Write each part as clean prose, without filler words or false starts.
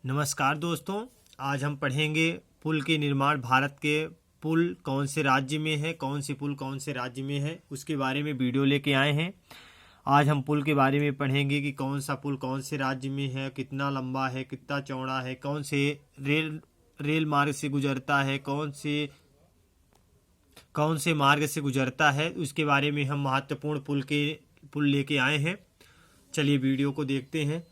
नमस्कार दोस्तों, आज हम पढ़ेंगे पुल के निर्माण। भारत के पुल कौन से राज्य में है, कौन से पुल कौन से राज्य में है, उसके बारे में वीडियो लेके आए हैं। आज हम पुल के बारे में पढ़ेंगे कि कौन सा पुल कौन से राज्य में है, कितना लंबा है, कितना चौड़ा है, कौन से रेल मार्ग से गुजरता है, कौन से मार्ग से गुजरता है। उसके बारे में हम महत्वपूर्ण पुल लेके आए हैं। चलिए वीडियो को देखते हैं।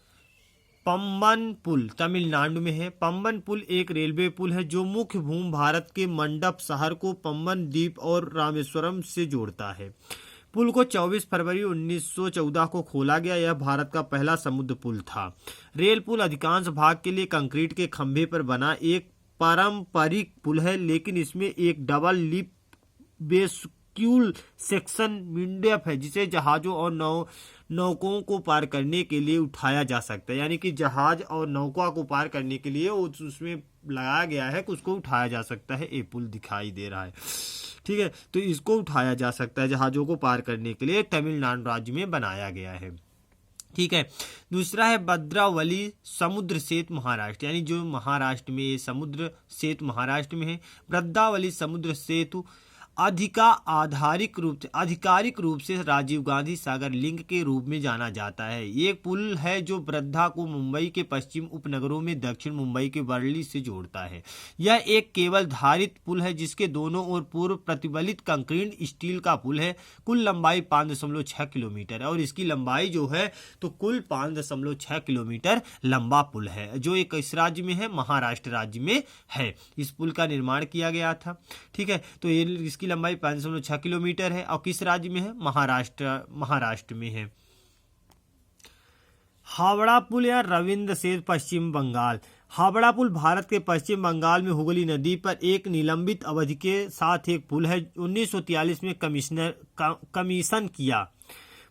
पंबन पुल तमिलनाडु में है। पंबन पुल एक रेलवे पुल है जो मुख्य भूमि भारत के मंडप शहर को पंबन द्वीप और रामेश्वरम से जोड़ता है। पुल को 24 फरवरी 1914 को खोला गया। यह भारत का पहला समुद्र पुल था। रेल पुल अधिकांश भाग के लिए कंक्रीट के खंभे पर बना एक पारंपरिक पुल है, लेकिन इसमें एक डबल लिप बेस्क्यूल सेक्शन मिडफ है जिसे जहाजों और नौकों को पार करने के लिए उठाया जा सकता है। यानी कि जहाज और नौका को पार करने के लिए उसमें लगाया गया है कि उसको उठाया जा सकता है। ये पुल दिखाई दे रहा है, ठीक है। तो इसको उठाया जा सकता है जहाजों को पार करने के लिए। तमिलनाडु राज्य में बनाया गया है, ठीक है। दूसरा है भद्रावली समुद्र सेतु महाराष्ट्र, यानी जो महाराष्ट्र में ये समुद्र सेतु महाराष्ट्र में है। भद्रावली समुद्र सेतु आधिकारिक रूप से राजीव गांधी सागर लिंक के रूप में जाना जाता है। ये एक पुल है जो वर्धा को मुंबई के पश्चिम उपनगरों में दक्षिण मुंबई के वर्ली से जोड़ता है। यह एक केवल धारित पुल है जिसके दोनों ओर पूर्व प्रतिबलित कंक्रीट स्टील का पुल है। कुल लंबाई 5.6 किलोमीटर है और इसकी लंबाई जो है तो कुल 5.6 किलोमीटर लंबा पुल है, जो एक इस राज्य में है, महाराष्ट्र राज्य में है। इस पुल का निर्माण किया गया था, ठीक है। तो ये इसकी लंबाई 5.6 किलोमीटर है और किस राज्य में है? महाराष्ट्र में है। हावड़ा पुल या रविंद्र सेतु पश्चिम बंगाल। हावड़ा पुल भारत के पश्चिम बंगाल में हुगली नदी पर एक निलंबित अवधि के साथ एक पुल है। 1943 में कमीशन किया।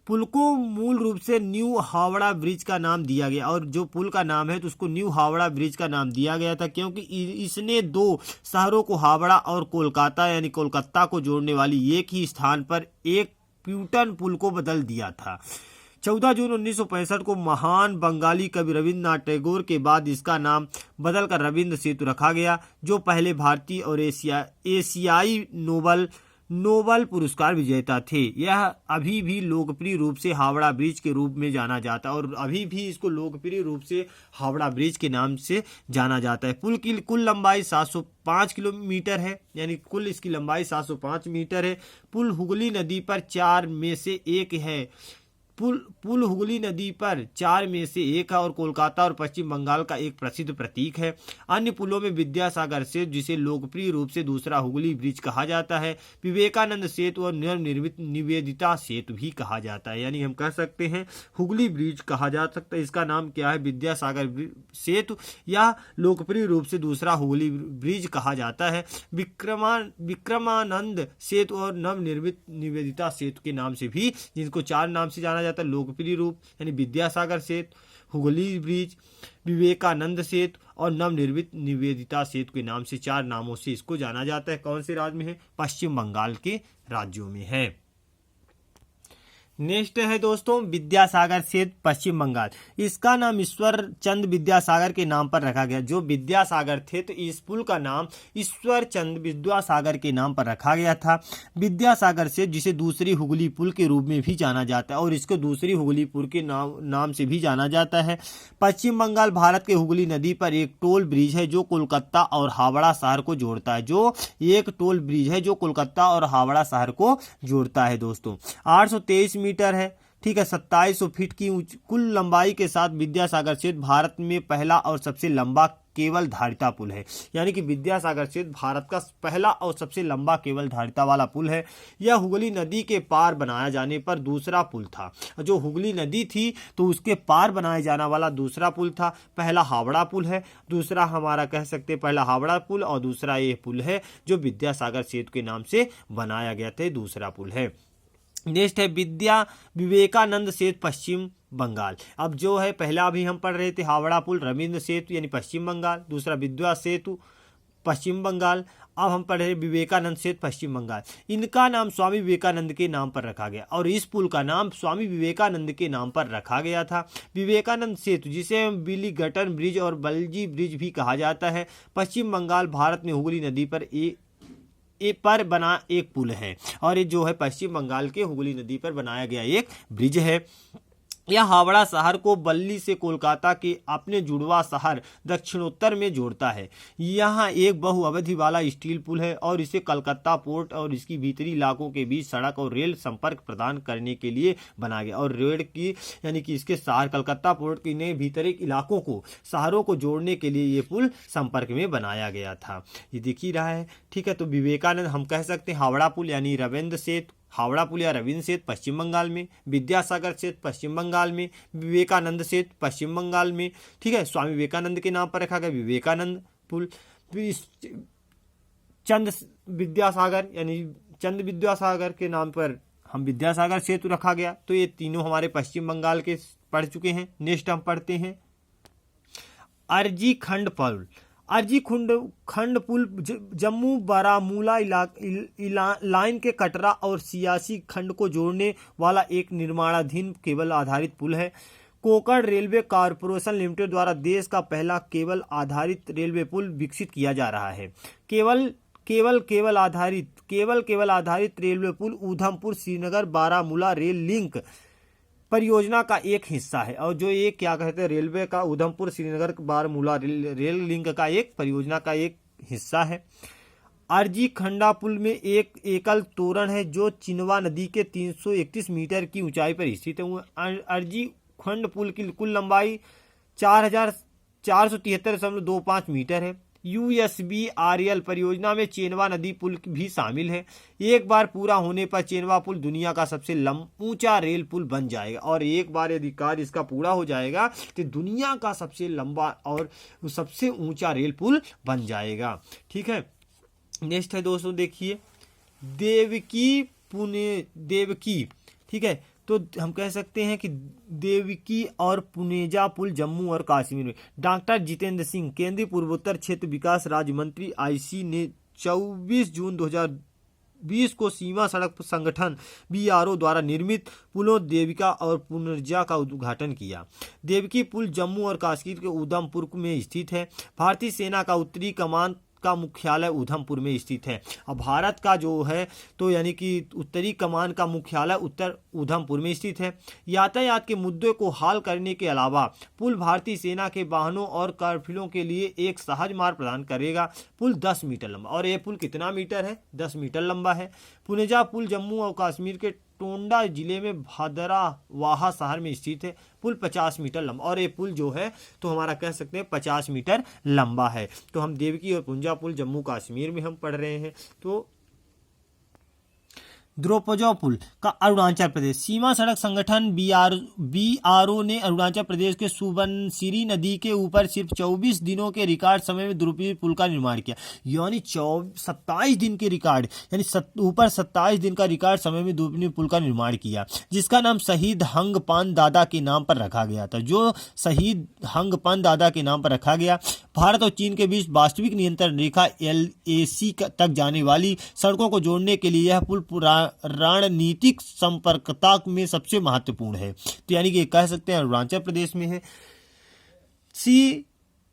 पुल को मूल रूप से न्यू हावड़ा ब्रिज का नाम दिया गया और जो पुल का नाम है तो उसको न्यू हावड़ा ब्रिज का नाम दिया गया था क्योंकि इसने दो शहरों को हावड़ा और कोलकाता यानी कोलकाता को जोड़ने वाली एक ही स्थान पर एक प्यूटन पुल को बदल दिया था। 14 जून 1965 को महान बंगाली कवि रविन्द्रनाथ टैगोर के बाद इसका नाम बदलकर रविंद्र सेतु रखा गया, जो पहले भारतीय और एशियाई नोबल पुरस्कार विजेता थे। यह अभी भी लोकप्रिय रूप से हावड़ा ब्रिज के रूप में जाना जाता है और अभी भी इसको लोकप्रिय रूप से हावड़ा ब्रिज के नाम से जाना जाता है। पुल की कुल लंबाई 705 किलोमीटर है, यानी कुल इसकी लंबाई 705 मीटर है। पुल हुगली नदी पर 4 में से एक है। पुल हुगली नदी पर 4 में से एक है और कोलकाता और पश्चिम बंगाल का एक प्रसिद्ध प्रतीक है। अन्य पुलों में विद्यासागर सेतु, जिसे लोकप्रिय रूप से दूसरा हुगली ब्रिज कहा जाता है, विवेकानंद सेतु और नवनिर्मित निवेदिता सेतु भी कहा जाता है। यानी हम कह सकते हैं हुगली ब्रिज कहा जा सकता है। इसका नाम क्या है? विद्यासागर सेतु, या लोकप्रिय रूप से दूसरा हुगली ब्रिज कहा जाता है। विक्रमानंद सेतु और नवनिर्मित निवेदिता सेतु के नाम से भी, जिनको 4 नाम से जाना जाता है लोकप्रिय रूप, यानी विद्यासागर सेतु, हुगली ब्रिज, विवेकानंद सेतु और नवनिर्मित निवेदिता सेतु के नाम से 4 नामों से इसको जाना जाता है। कौन से राज्य में है? पश्चिम बंगाल के राज्यों में है। नेक्स्ट है दोस्तों विद्यासागर सेतु पश्चिम बंगाल। इसका नाम ईश्वर चंद विद्यासागर के नाम पर रखा गया। जो विद्यासागर थे तो इस पुल का नाम ईश्वर चंद विद्यासागर के नाम पर रखा गया था। विद्यासागर सेतु, जिसे दूसरी हुगली पुल के रूप में भी जाना जाता है और इसको दूसरी हुगली पुल के नाम से भी जाना जाता है। पश्चिम बंगाल भारत के हुगली नदी पर एक टोल ब्रिज है जो कोलकाता और हावड़ा शहर को जोड़ता है। जो कोलकाता और हावड़ा शहर को जोड़ता है दोस्तों। 823 मीटर है, ठीक है। 2700 फीट की कुल लंबाई के साथ विद्यासागर सेतु भारत में पहला और सबसे लंबा केवल धारिता पुल है। यानी कि विद्यासागर सेतु भारत का पहला और सबसे लंबा केवल धारिता वाला पुल है। यह हुगली नदी के पार बनाया जाने पर दूसरा पुल था। जो हुगली नदी थी तो उसके पार बनाया जाने वाला दूसरा पुल था। पहला हावड़ा पुल है, दूसरा हमारा कह सकते पहला हावड़ा पुल और दूसरा ये पुल है जो विद्यासागर सेतु के नाम से बनाया गया था, दूसरा पुल है। नेक्स्ट है विवेकानंद सेतु पश्चिम बंगाल। अब जो है पहला अभी हम पढ़ रहे थे हावड़ा पुल रविंद्र सेतु यानी पश्चिम बंगाल, दूसरा विद्या सेतु पश्चिम बंगाल। अब हम पढ़ रहे विवेकानंद सेतु पश्चिम बंगाल। इनका नाम स्वामी विवेकानंद के नाम पर रखा गया और इस पुल का नाम स्वामी विवेकानंद के नाम पर रखा गया था। विवेकानंद सेतु, जिसे बिलीगटन ब्रिज और बल्जी ब्रिज भी कहा जाता है, पश्चिम बंगाल भारत में हुगली नदी पर बना एक पुल है और ये जो है पश्चिम बंगाल के हुगली नदी पर बनाया गया एक ब्रिज है। यह हावड़ा शहर को बल्ली से कोलकाता के अपने जुड़वा शहर दक्षिणोत्तर में जोड़ता है। यहाँ एक बहुअवधि वाला स्टील पुल है और इसे कलकत्ता पोर्ट और इसकी भीतरी इलाकों के बीच सड़क और रेल संपर्क प्रदान करने के लिए बनाया गया और रेल की यानी कि इसके शहर कलकत्ता पोर्ट के नए भीतरी इलाकों को शहरों को जोड़ने के लिए ये पुल संपर्क में बनाया गया था। ये दिख ही रहा है, ठीक है। तो विवेकानंद हम कह सकते हैं हावड़ा पुल यानी रविंद्र सेतु, हावड़ा पुल या रविंद्र सेतु पश्चिम बंगाल में, विद्यासागर सेतु पश्चिम बंगाल में, विवेकानंद सेतु पश्चिम बंगाल में, ठीक है। स्वामी विवेकानंद के नाम पर रखा गया विवेकानंद पुल। चंद विद्यासागर के नाम पर हम विद्यासागर सेतु रखा गया। तो ये तीनों हमारे पश्चिम बंगाल के पढ़ चुके हैं। नेक्स्ट हम पढ़ते हैं अर्जी खंड पुल। अर्जी खंड पुल जम्मू बारामूला लाइन के कटरा और सियासी खंड को जोड़ने वाला एक निर्माणाधीन केबल आधारित पुल है। कोंकण रेलवे कॉरपोरेशन लिमिटेड द्वारा देश का पहला केबल आधारित रेलवे पुल विकसित किया जा रहा है। केबल आधारित रेलवे पुल उधमपुर श्रीनगर बारामूला रेल लिंक परियोजना का एक हिस्सा है और जो ये क्या कहते हैं रेलवे का उधमपुर श्रीनगर बारामूला रेल लिंक का एक परियोजना का एक हिस्सा है। अर्जी खंडा पुल में एक एकल तोरण है जो चिनवा नदी के 331 मीटर की ऊंचाई पर स्थित है। अर्जी खंड पुल की कुल लंबाई 4473.25 मीटर है। USBRL परियोजना में चेनवा नदी पुल भी शामिल है। एक बार पूरा होने पर चेनवा पुल दुनिया का सबसे ऊंचा रेल पुल बन जाएगा और एक बार यदि कार्य इसका पूरा हो जाएगा तो दुनिया का सबसे लंबा और सबसे ऊंचा रेल पुल बन जाएगा, ठीक है। नेक्स्ट है दोस्तों, देखिए देवकी, ठीक है। तो हम कह सकते हैं कि देवकी और पुनेजा पुल जम्मू और कश्मीर में। डॉक्टर जितेंद्र सिंह केंद्रीय पूर्वोत्तर क्षेत्र विकास राज्य मंत्री IC ने 24 जून 2020 को सीमा सड़क संगठन BRO द्वारा निर्मित पुलों देविका और पुनर्जा का उद्घाटन किया। देवकी पुल जम्मू और कश्मीर के उधमपुर में स्थित है। भारतीय सेना का उत्तरी कमान का मुख्यालय उधमपुर में स्थित है। अब भारत का जो है तो यानी कि उत्तरी कमान का मुख्यालय उत्तर उधमपुर में स्थित है। यातायात के मुद्दों को हल करने के अलावा पुल भारतीय सेना के वाहनों और काफिलों के लिए एक सहज मार्ग प्रदान करेगा। पुल 10 मीटर लंबा और ये पुल कितना मीटर है? 10 मीटर लंबा है। पुनेजा पुल जम्मू और कश्मीर के टोंडा जिले में भदरावाहा शहर में स्थित है। पुल 50 मीटर लंबा और ये पुल जो है तो हमारा कह सकते हैं 50 मीटर लंबा है। तो हम देवकी और पुंजा पुल जम्मू कश्मीर में हम पढ़ रहे हैं। तो द्रोपजो पुल का अरुणाचल प्रदेश। सीमा सड़क संगठन BRO ने अरुणाचल प्रदेश के सुबनसिरी नदी के ऊपर सिर्फ 24 दिनों के रिकॉर्ड समय में द्रोपजो पुल का निर्माण किया। यानी 27 दिन के रिकॉर्ड यानी ऊपर 27 दिन का रिकॉर्ड समय में द्रोपजो पुल का निर्माण किया, जिसका नाम शहीद हंगपान दादा के नाम पर रखा गया था। भारत और चीन के बीच वास्तविक नियंत्रण रेखा LAC तक जाने वाली सड़कों को जोड़ने के लिए यह पुल रणनीतिक संपर्कता में सबसे महत्वपूर्ण है। तो यानी कि कह सकते हैं अरुणाचल प्रदेश में है।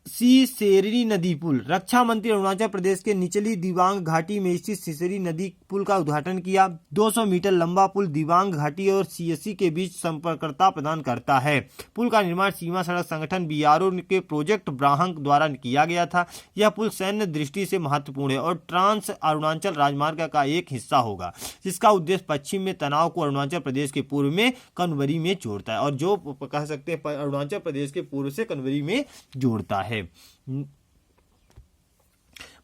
सिसेरी नदी पुल। रक्षा मंत्री अरुणाचल प्रदेश के निचली दिबांग घाटी में स्थित सिसेरी नदी पुल का उद्घाटन किया। 200 मीटर लंबा पुल दिबांग घाटी और CSC के बीच संपर्कता प्रदान करता है। पुल का निर्माण सीमा सड़क संगठन BRO के प्रोजेक्ट ब्राहंक द्वारा किया गया था। यह पुल सैन्य दृष्टि से महत्वपूर्ण है और ट्रांस अरुणाचल राजमार्ग का एक हिस्सा होगा, जिसका उद्देश्य पश्चिम में तनाव को अरुणाचल प्रदेश के पूर्व में कनवरी में जोड़ता है और जो कह सकते हैं अरुणाचल प्रदेश के पूर्व से कनवरी में जोड़ता है।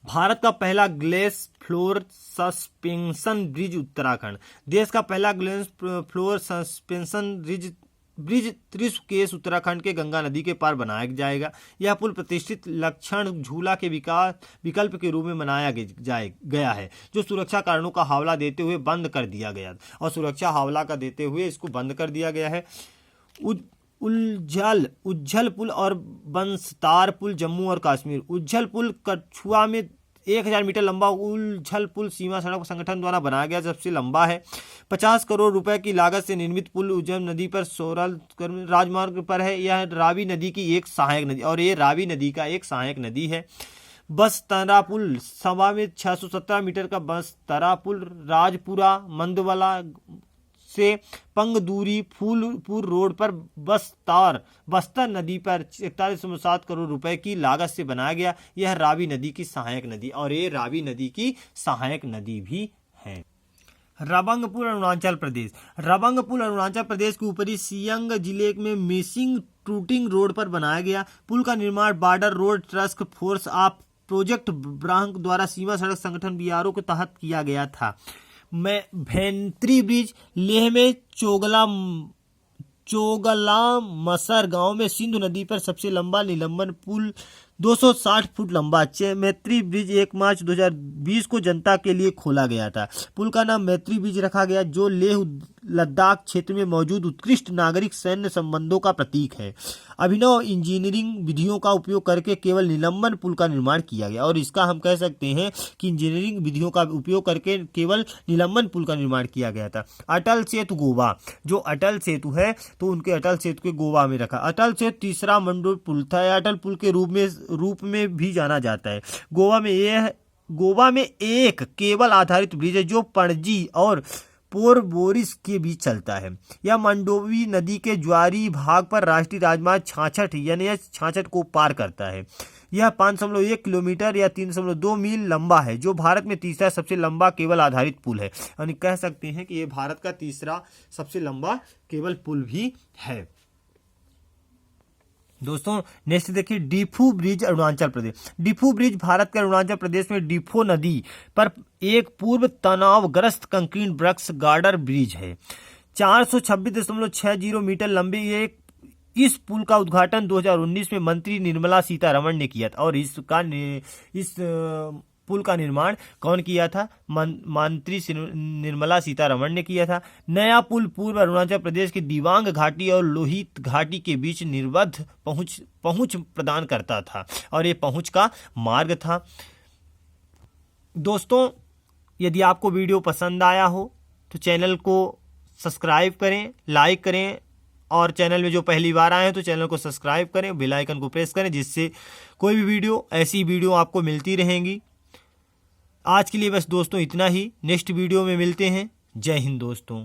भारत का पहला glass floor suspension bridge Uttarakhand. देश का पहला ग्लेस फ्लोर सस्पेंशन ब्रिज त्रिशुकेश उत्तराखंड के गंगा नदी के पार बनाया जाएगा। यह पुल प्रतिष्ठित लक्षण झूला के विकल्प के रूप में बनाया गया है, जो सुरक्षा कारणों का हवाला देते हुए बंद कर दिया गया और सुरक्षा हवाला का देते हुए इसको बंद कर दिया गया है। उज्जल पुल और बंसतार पुल जम्मू और कश्मीर। उज्जल पुल कठुआ में 1000 मीटर लंबा उलझल पुल सीमा सड़क संगठन द्वारा बनाया गया सबसे लंबा है। 50 करोड़ रुपए की लागत से निर्मित पुल उज्जैन नदी पर सोरल राजमार्ग पर है। यह रावी नदी की एक सहायक नदी और ये रावी नदी का एक सहायक नदी है। बस्तरा पुल सवा में 617 मीटर का बस्तरा पुल राजपुरा मंदवाला से पंगदूरी फूलपुर रोड पर बस्तर नदी पर 41.7 करोड़ रुपए की लागत से बनाया गया। यह रावी नदी की सहायक नदी और ये रावी नदी की सहायक नदी भी है। रबंग पुल अरुणाचल प्रदेश। रबंग पुल अरुणाचल प्रदेश के ऊपरी सियांग जिले में मेसिंग ट्रूटिंग रोड पर बनाया गया। पुल का निर्माण border road task force of project ब्रांक द्वारा सीमा सड़क संगठन बीआरओ के तहत किया गया था। में भेंत्री ब्रिज लेह में चोगला मसर गांव में सिंधु नदी पर सबसे लंबा निलंबन पुल 260 फुट लंबा। मैत्री ब्रिज 1 मार्च 2020 को जनता के लिए खोला गया था। पुल का नाम मैत्री ब्रिज रखा गया जो लेह लद्दाख क्षेत्र में मौजूद उत्कृष्ट नागरिक सैन्य संबंधों का प्रतीक है। अभिनव इंजीनियरिंग विधियों का उपयोग करके केवल निलंबन पुल का निर्माण किया गया और इसका हम कह सकते हैं कि इंजीनियरिंग विधियों का उपयोग करके केवल निलंबन पुल का निर्माण किया गया था। अटल सेतु गोवा, जो अटल सेतु है तो उनके अटल सेतु के गोवा में रखा। अटल सेतु तीसरा मंडल पुल था। अटल पुल के रूप में भी जाना जाता है। गोवा में एक केबल आधारित ब्रिज है जो पणजी और पोरबोरिस के बीच चलता है। यह मंडोवी नदी के ज्वारी भाग पर राष्ट्रीय राजमार्ग 66 यानी 66 को पार करता है। यह 5.1 किलोमीटर या 3.2 मील लंबा है जो भारत में तीसरा सबसे लंबा केबल आधारित पुल है। यानी कह सकते हैं कि यह भारत का तीसरा सबसे लंबा केबल पुल भी है। दोस्तों नेक्स्ट देखिए डिफू ब्रिज अरुणाचल प्रदेश। डिफू ब्रिज भारत के अरुणाचल प्रदेश में डिफो नदी पर एक पूर्व तनावग्रस्त कंक्रीट ब्रक्स गार्डर ब्रिज है। 426.60 मीटर लंबे इस पुल का उद्घाटन 2019 में मंत्री निर्मला सीतारमण ने किया था और इस पुल का निर्माण कौन किया था? मंत्री निर्मला सीतारमण ने किया था। नया पुल पूर्व अरुणाचल प्रदेश के दिबांग घाटी और लोहित घाटी के बीच निर्बाध पहुंच प्रदान करता था और ये पहुंच का मार्ग था। दोस्तों यदि आपको वीडियो पसंद आया हो तो चैनल को सब्सक्राइब करें, लाइक करें और चैनल में जो पहली बार आए हैं तो चैनल को सब्सक्राइब करें, बेल आइकन को प्रेस करें जिससे कोई भी वीडियो ऐसी वीडियो आपको मिलती रहेंगी। आज के लिए बस दोस्तों इतना ही। नेक्स्ट वीडियो में मिलते हैं। जय हिंद दोस्तों।